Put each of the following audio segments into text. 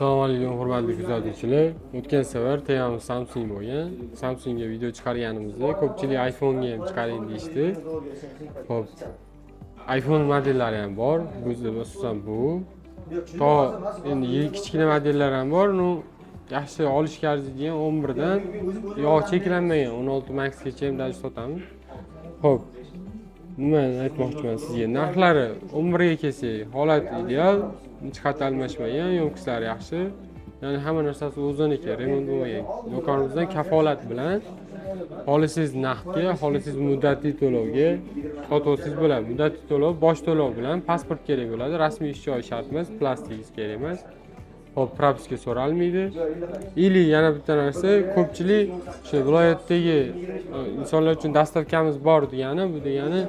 Assalomu alaykum hurmatli kuzatuvchilar. O'tgan safar tegamiz Samsung bo'lgan. Samsungga video chiqarganimizda ko'pchilik iPhone'ga ham chiqaring deyishdi. Xo'p. iPhone modellari ham bor. Bizda xususan bu. To endi kichkina modellar ham bor. Yaxshi olishga arziydigan 11 dan yo cheklanmagan 16 Max gacha ham даже sotamiz. Xo'p. Nima aytmoqchiman sizga? Narxlari 11 ga kelsak, holat ideal. Jihat almashmagan, yo'qlari yaxshi. Ya'ni hamma narsasi o'ziniki, remont bo'lmagan. Do'konimizdan kafolat bilan xohlasangiz naqdga, xohlasangiz muddatli to'lovga sotasiz bo'ladi. Muddatli to'lov bosh to'lov bilan pasport kerak bo'ladi. Rasmiy ish joyi shart emas, plastik kerak emas. Hop, propiska so'ralmaydi. Ili yana bitta narsa, ko'pchilik o'sha viloyatdagi insonlar uchun dastavkamiz bor degani, bu degani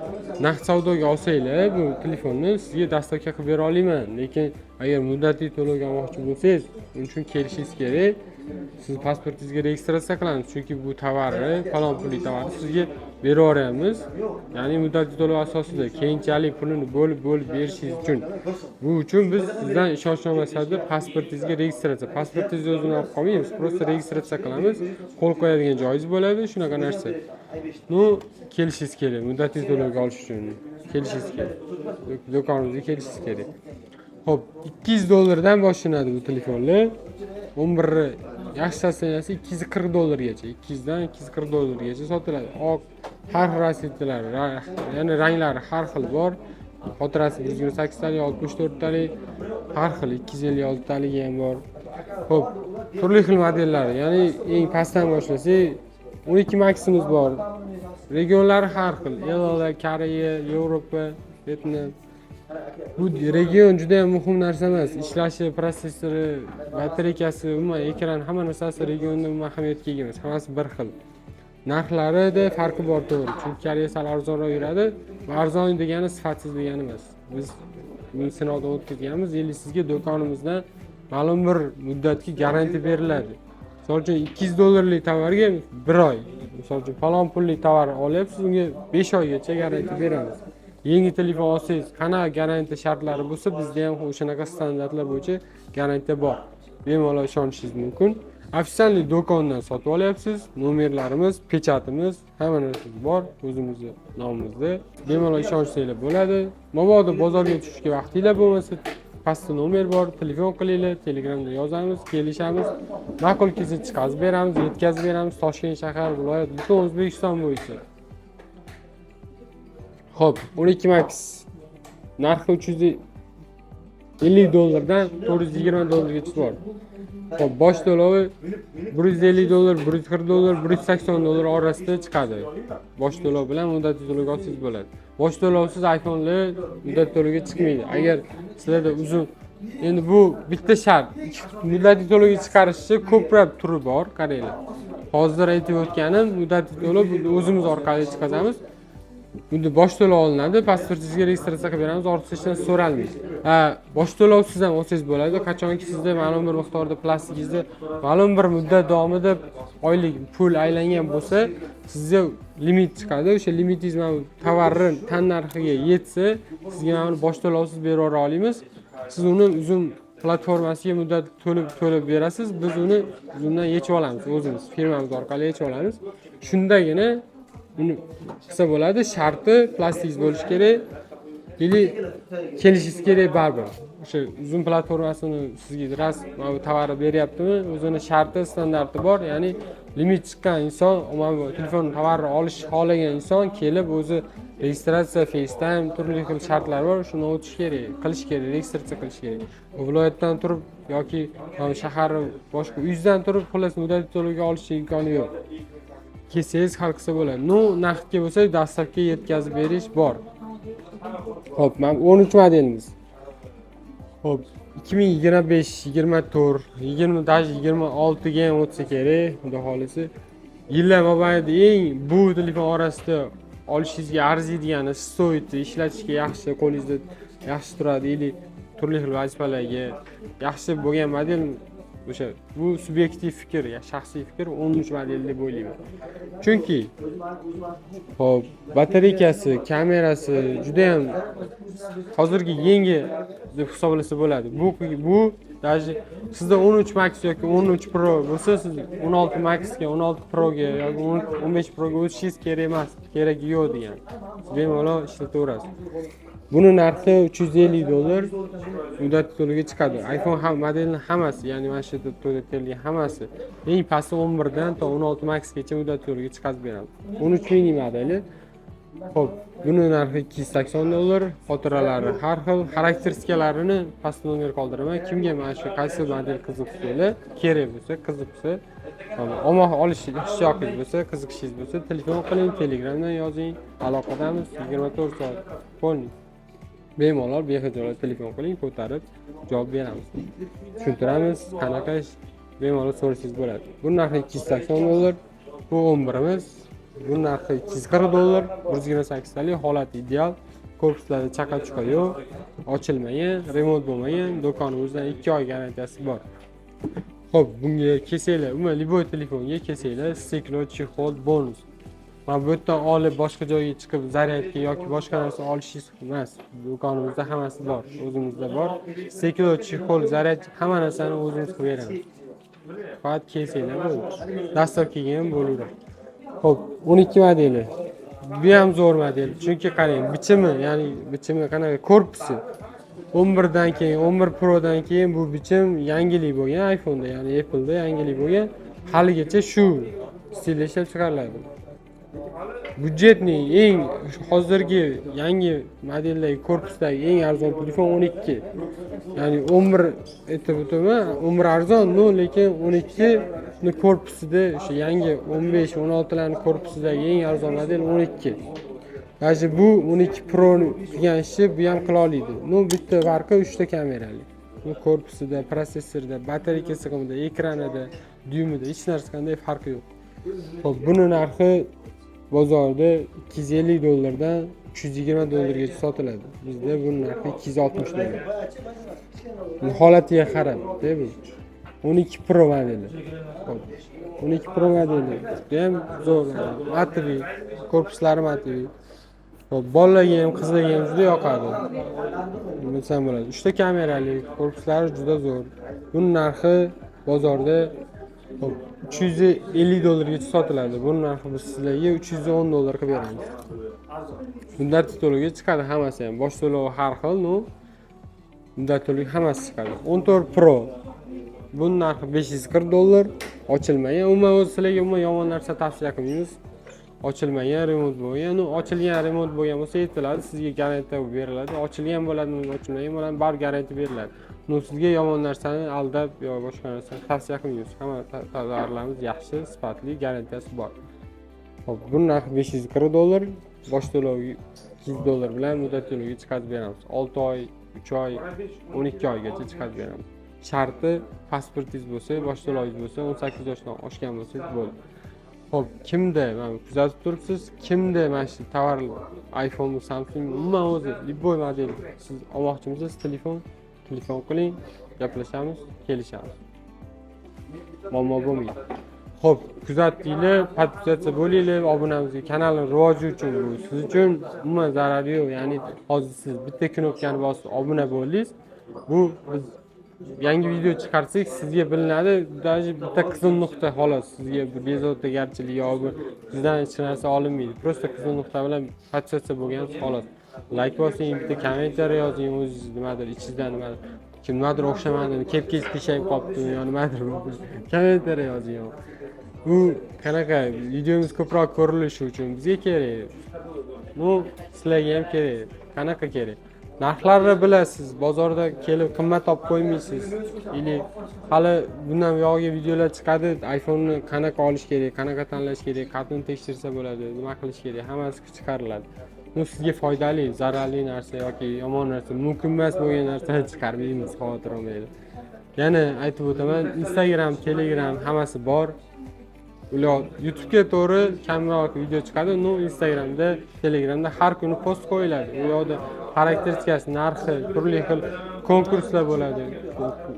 naqd savdoga olsanglar, bu telefonni sizga dastavka qilib bera olaman. Lekin agar muddatli to'lovga olmoqchi bo'lsangiz, uning uchun kelishingiz kerak. Siz pasportingizga registratsiya qilamiz, chunki bu tovarni, falon pulli tovarni sizga bera olamiz. Ya'ni muddatli to'lov asosida keyinchalik pulini bo'lib berishingiz uchun. Bu uchun biz sizdan ishonchnoma asosida pasportingizga registratsiya, pasportingizni o'zini olib qolmaymiz, просто registratsiya qilamiz. Qo'l qo'yadigan joyingiz bo'ladi, shunaqa narsa. Kelishingiz kerak, muddatli to'lovga olish uchun kelishingiz kerak. Do'konimizga kelishingiz kerak. Xo'p, $200 dan boshlanadi bu telefonlar. 11 yaxshi sostaniyasi $240 gacha, 200 dan $240 sotiladi. Oq har xil rassetlar, ya'ni ranglari har xil bor. Xotirasi 128 talik, 64 talik, har xil 256 talik ham bor. Xo'p, turli xil modellari, ya'ni eng pastdan boshlasak 12 Maximiz bor. Regionlari har xil. Elola, Koreya, Yevropa, Vyetnam. Bu region juda ham muhim narsa emas. Ishlashi, protsessori, batareykasi, umuman ekran hamma narsasi regionda ahamiyatga ega emas. Hammasi bir xil. Narxlarida farqi bor to'g'ri. Chunki Koreya sal arzonroq yuradi. Arzon degani sifatsiz degani emas. Biz buni sinovdan o'tkazganmiz. Endi sizga do'konimizdan ma'lum bir muddatga garantiya beriladi. Misol uchun $200 tovarga 1 oy. Misol uchun falon pulli tovar olyapsiz, unga 5 oygacha garantiya beramiz. Yangi telefon olsangiz, qanaqa garantiya shartlari bo'lsa, bizda ham o'shanaqa standartlar bo'yicha garantiya bor. Bemalol ishonishingiz mumkin. Ofitsialniy do'kondan sotib olyapsiz. Nomerlarimiz, pechatimiz, hamma narsamiz bor o'zimizning nomimizda. Bemalol ishonsanglar bo'ladi. Mabodo bozorga tushishga vaqtinglar bo'lmasa, pastda nomer bor, telefon qilinglar, Telegramda yozamiz, kelishamiz. Ma'qul kelsa chiqazib beramiz, yetkazib beramiz. Toshkent shahar, viloyat, butun O'zbekiston bo'yicha. Xo'p, 12 Max narxi $350 dan $420 bor. Xo'p, bosh to'lovi $150, $140, $180 orasida chiqadi. Bosh to'lov bilan muddatli to'lovga olsangiz bo'ladi. Bosh to'lovsiz iPhone'lar muddatli to'lovga chiqmaydi. Agar sizlarda uzun, endi bu bitta shart. Muddatli to'lovga chiqarishchi ko'plab turi bor, qaranglar. Hozir aytib o'tganim muddatli to'lov o'zimiz orqali chiqazamiz. Bunda bosh to'lov olinadi, pasportingizga registratsiya qilib beramiz, ortiqcha hech narsa so'ralmaydi. Bosh to'lovsiz ham olsangiz bo'ladi. Qachonki sizda ma'lum bir miqdorda plastigingizda ma'lum bir muddat davomida oylik pul aylangan bo'lsa, sizga limit chiqadi. O'sha limitingiz mana tovarning tan narxiga yetsa, sizga mana bosh to'lovsiz berib olamiz. Siz uni uzun platformasiga muddat to'lab berasiz. Biz uni uzundan yechib olamiz o'zimiz, firmamiz orqali yechib olamiz. Shundagina uni qilsa bo'ladi. Sharti plastik bo'lishi kerak. Ili kelishingiz kerak baribir. O'sha uzun platformasini sizga rasmiy tovarni beryaptimi? O'zini sharti, standarti bor. Ya'ni limit chiqqan inson, mana bu telefon tovarni olish xohlagan inson kelib o'zi registratsiya, FaceTime, turli xil shartlar bor. Shuni o'tish kerak, qilish kerak, registratsiya qilish kerak. Viloyatdan turib yoki shahar boshqa uyingizdan turib xullas muddatli to'lovga olish imkoni yo'q. Kelsangiz hal qilsa bo'ladi. Naqdga bo'lsa, dastavka yetkazib berish bor. Xo'p, mana 13 modelimiz. Xo'p, 2025, 24, 26 ga ham o'tsa kerak, xudo xolisi. Yillar mobaynida eng bu telefon orasida olishingizga arziydigani, stoyiti, ishlatishga yaxshi, qo'lingizda yaxshi turadi, turli xil vazifalarga yaxshi bo'lgan model. O'sha bu subyektiv fikr, shaxsiy fikr, 13 model deb o'ylayman. Chunki hop, batareykasi, kamerasi juda ham hozirgi yangi deb hisoblasa bo'ladi. Bu Даже sizda 13 Max yoki 13 Pro bo'lsa, siz 16 Max ga, 16 Pro ga yoki 15 Pro ga o'tishingiz kerak emas, keragi yo'q degan. Siz bemalol ishlataverasiz. Buni narxi $350. Muddat to'ligiga chiqadi. iPhone modelini hammasi, ya'ni mana shu yerda to'lgan hammasi eng pasti 11 dan to 16 Max gacha muddat to'ligiga chiqazib beramiz. 13 mini modeli. Xo'p, buni narxi $280. Xotiralari har xil, xarakteristikalarini past nomer qoldiraman. Kimga mana shu qaysi model qiziqsa, kerak bo'lsa, qiziqsa, omoq olish ishtiyoqingiz bo'lsa, qiziqishingiz bo'lsa, telefon qiling, Telegramdan yozing, aloqadamiz 24 soat. Qo'ling. Bemalol bexijolat telefon qiling, ko'tarib javob beramiz. Tushuntiramiz, qanaqa ish bemalol so'rashingiz bo'ladi. Buni narxi $280. Bu 11imiz. Bu narxi $240. 128 talik, holati ideal. Korpuslarda chaqa-chuqa yo'q, ochilmagan, remont bo'lmagan, do'konimizdan 2 oy garantiyasi bor. Xo'p, bunga kelsanglar, umuman liboy telefonga kelsanglar, steklo, chexol, bonus. Mana bu yerdan olib boshqa joyga chiqib zaryadka yoki boshqa narsa olishingiz emas. Do'konimizda hammasi bor, o'zimizda bor. Steklo, chexol, zaryad hamma narsani o'zimiz qilib beramiz. Faqat kelsanglar bo'ldi. Dastavkaga ham bo'laveradi. Xo'p, 12 modeli. Bu ham zo'r model. Chunki qarang, bichimi qanaqa, korpusi 11 dan keyin, 11 Pro dan keyin bu bichim yangilik bo'lgan iPhone'da, ya'ni Apple'da yangilik bo'lgan. Haligacha shu stilda ishlab chiqariladi. Budjetning eng hozirgi yangi modeldagi korpusdagi eng arzon telefon 12. Ya'ni 11 aytib o'taman, 11 arzon, lekin 12 ni korpusida o'sha yangi 15, 16 larning korpusidagi eng arzon model 12. Даже bu 12 Pro qilgan ishi bu ham qila oladi. Bitta farqi 3 ta kamerali. Bu korpusida, protsessorida, batareya sig'imida, ekranida, dyumida hech narsa qanday farqi yo'q. Xo'p, buni narxi bozorda $250 dan $320 gacha sotiladi. Bizda bu narxi $260. Holatiga qarab, bu 12 Pro modeli. 12 Pro modeli. Bu ham zo'r, matviy, korpuslari matviy. Xo'p, bolalarga ham, qizlarga ham juda yoqadi. Bilsam bo'ladi. 3 ta kamerali, korpuslari juda zo'r. Buni narxi bozorda $350 gacha sotiladi. Buni narxi biz sizlarga $310 qilib beramiz. Muddat to'ligiga chiqadi hammasi ham. Bosh to'lovi har xil, muddat to'ligi hammasi chiqadi. 14 Pro. Buni narxi $540. Ochilmagan. Umuman o'z sizlarga yomon narsa tavsiya qilmaymiz. Ochilmagan remont bo'lgan, ochilgan remont bo'lgan bo'lsa aytiladi, sizga garantiya beriladi. Ochilgan bo'ladimi, ochilmagan bo'ladimi, bar garantiya beriladi. Sizga yomon narsani aldab yoki boshqa narsani tavsiya qilmaymiz. Hamma tovarlarimiz yaxshi, sifatli, garantiyasi bor. Xo'p, buni narxi $540. Bosh to'lovi $200 bilan muddat to'loviga chiqarib beramiz. 6 oy, 3 oy, 12 oygacha chiqarib beramiz. Sharti pasportingiz bo'lsa, bosh to'lovingiz bo'lsa, 18 yoshdan oshgan bo'lsangiz bo'ladi. Xo'p, kimda, mana kuzatib turibsiz, kimda mana shu tovar iPhone, Samsung, umuman o'zi liboy model siz olmoqchimisiz, telefon qiling, gaplashamiz, kelishamiz. Muammo bo'lmaydi. Xo'p, kuzatdinglar, podpisatsiya bo'linglar, obunamizga, kanalning rivoji uchun bu siz uchun umuman zarari yo'q. Ya'ni hozir siz bitta knopkani bosib obuna bo'ldingiz, bu biz yangi video chiqarsak sizga bilinadi, даже bitta qizil nuqta xolos, sizga bir bezovtagarchilik yoki sizdan hech narsa olinmaydi. Просто qizil nuqta bilan podpisatsiya bo'lgan xolos. Like bosing, bitta kommentariy yozing, o'zingiz nimadir, ichingizdan nimadir, kimlardir o'xshamadimi, kepkasi teshayib qolibdimi, yo nimadir, kommentariy yozing. Bu qanaqa videomiz ko'proq ko'rilishi uchun bizga kerak. Sizlarga ham kerak. Qanaqa kerak? Narxlarni bilasiz, bozorda kelib qimmat olib qo'ymaysiz. Hali bundan yog'iga videolar chiqadi, iPhone'ni qanaqa olish kerak, qanaqa tanlash kerak, qatini tekshirsa bo'ladi, nima qilish kerak, hammasi chiqariladi. Sizga foydali, zararli narsa yoki yomon narsa, mumkin emas bo'lgan narsani chiqarmaymiz, xavotir olmanglar. Yana aytib o'taman, Instagram, Telegram hammasi bor. Ular YouTube'ga to'g'ri kamroq video chiqadi, Instagramda, Telegramda har kuni post qo'yiladi. U yoqda xarakteristikasi, narxi, turli xil konkurslar bo'ladi.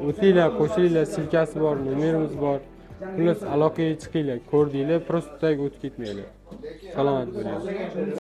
O'tinglar, qo'shilinglar, silkasi bor, nomerimiz bor. Xullas aloqaga chiqinglar, ko'rdinglar, просто o'tib ketmanglar. Salomat bo'linglar.